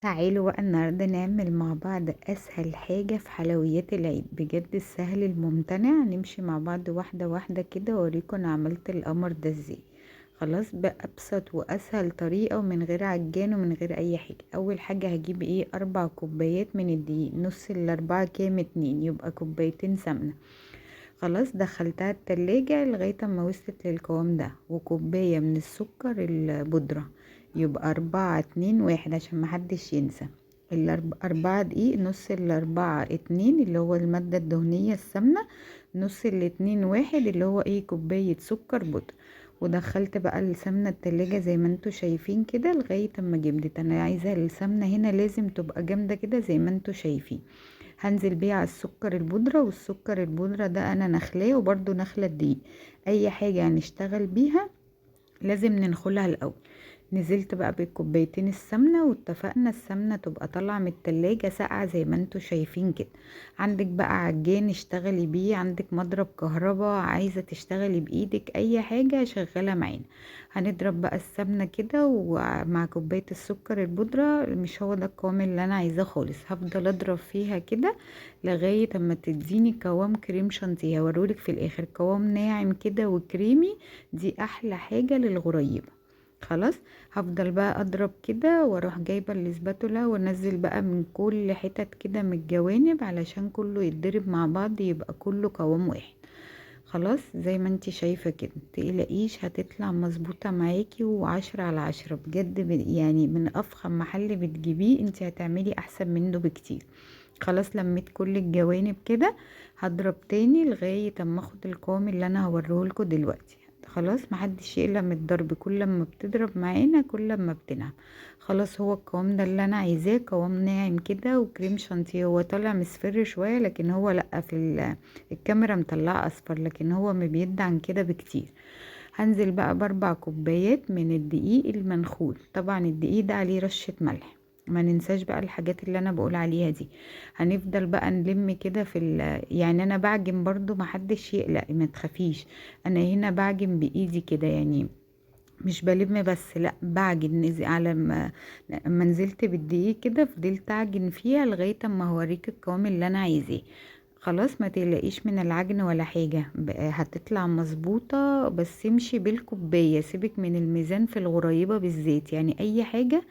تعالوا بقى النهاردة نعمل مع بعض أسهل حاجة في حلويات العيد، بجد السهل الممتنع. نمشي مع بعض واحدة واحدة كده وأوريكم أنا عملت القمر ده ازاي. خلاص، بأبسط وأسهل طريقة ومن غير عجان ومن غير أي حاجة. أول حاجة هجيب 4 كوبايات من الدقيق، نص الأربعة كام 2، يبقى كوبايتين سمنة. خلاص، دخلتها التلاجة لغاية ما وصلت للقوام ده، وكوباية من السكر البودرة، يبقى 4 2 1 عشان محدش ينسى. 4 دقيق، نص الأربعة 2 اللي هو المادة الدهنية السمنة، نص الاتنين 1 اللي هو كوباية سكر بودرة. ودخلت بقى السمنة التلاجة زي ما انتوا شايفين كده لغاية اما جمدت. انا عايزة السمنة هنا لازم تبقى جامدة كده زي ما انتوا شايفين. هنزل بيه على السكر البودرة، والسكر البودرة ده انا نخلاه وبرده نخلة الدقيق. اي حاجة هنشتغل بيها لازم ننخلها الاول. نزلت بقى بالكوبايتين السمنة، واتفقنا السمنة تبقى طالعة من التلاجة ساقعة زي ما انتوا شايفين كده. عندك بقى عجان اشتغلي بيه، عندك مضرب كهرباء عايزة تشتغلي بايدك، اي حاجة شغالة معانا. هنضرب بقى السمنة كده ومع كوباية السكر البودرة. مش هو ده القوام اللي انا عايزاه خالص، هفضل اضرب فيها كده لغاية اما تديني قوام كريم شانتيه. هورولك في الاخر قوام ناعم كده وكريمي، دي احلى حاجة للغريبة. خلاص، هفضل بقى اضرب كده واروح جايبه الاسباتولا وانزل بقى من كل حتت كده من الجوانب علشان كله يتضرب مع بعض يبقى كله قوام واحد. خلاص، زي ما انتي شايفة كده متقلقيش هتطلع مظبوطة معاكي، و10 على 10 بجد. يعني من افخم محل بتجيبيه انتي هتعملي احسن منه بكتير. خلاص، لميت كل الجوانب كده. هضرب تاني لغاية اما اخد القوام اللي انا هوريهولكوا دلوقتي. خلاص، محدش يقلق من الضرب، كل ما بتضرب معانا كل ما بتنعم. خلاص، هو القوام ده اللي انا عايزاه، قوام ناعم كده وكريم شانتيه. هو طالع مصفر شوية لكن هو لا، في الكاميرا مطلعه اصفر لكن هو مبيد عن كده بكتير. هنزل بقى ب4 كوبايات من الدقيق المنخول. طبعا الدقيق ده عليه رشة ملح، ما ننساش بقى الحاجات اللي انا بقول عليها دي. هنفضل بقى نلم كده يعني انا بعجن برضو، محدش يقلق ما تخافيش. انا هنا بعجن بايدي كده يعني، مش بلم بس، لا بعجن على ما نزلت بالدقيق كده فضلت اعجن فيها لغايه اما هوريك القوام اللي انا عايزاه. خلاص، ما تقلقيش من العجن ولا حاجه، هتطلع مظبوطه. بس امشي بالكوبايه، سيبك من الميزان في الغريبه بالذات. يعني اي حاجه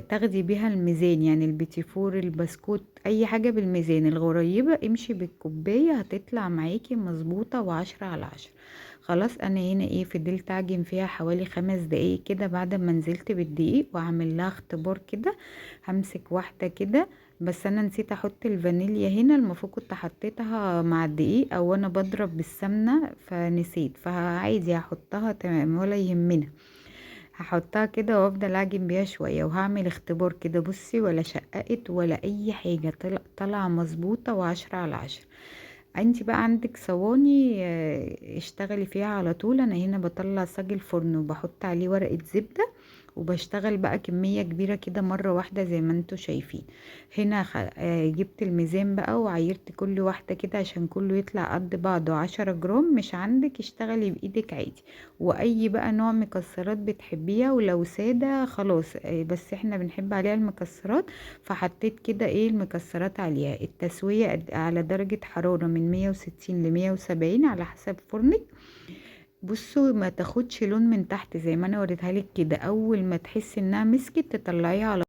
تاخدي بيها الميزان، يعني البيتيفور البسكوت اي حاجة بالميزان. الغريبة امشي بالكوباية هتطلع معاكي مظبوطة و10 على 10. خلاص، انا هنا فضلت اعجن فيها حوالي 5 دقايق كده بعد ما نزلت بالدقيق واعمل لها اختبار كده. همسك واحدة كده، بس انا نسيت احط الفانيليا هنا، المفروض كنت حطيتها مع الدقيق او انا بضرب بالسمنة فنسيت، فعادي هحطها تمام ولا يهمنا. هحطها كده وافضل اعجن بيها شوية وهعمل اختبار كده. بصي، ولا شققت ولا اي حاجة، طلع مظبوطة و10 على 10. انتي بقى عندك صواني اشتغلي فيها على طول. انا هنا بطلع صاج الفرن وبحط عليه ورقة زبدة، وبشتغل بقى كمية كبيرة كده مرة واحدة زي ما انتوا شايفين. هنا جبت الميزان بقى وعيرت كل واحدة كده عشان كله يطلع قد بعضه 10 جرام. مش عندك اشتغلي بإيدك عادي، واي بقى نوع مكسرات بتحبيها، ولو سادة خلاص. بس احنا بنحب عليها المكسرات، فحطيت كده المكسرات عليها. التسوية على درجة حرارة من 160 ل170 على حسب فرنك. بصوا، ما تاخدش لون من تحت زي ما انا وريتها لك كده. اول ما تحسي انها مسكت تطلعيها على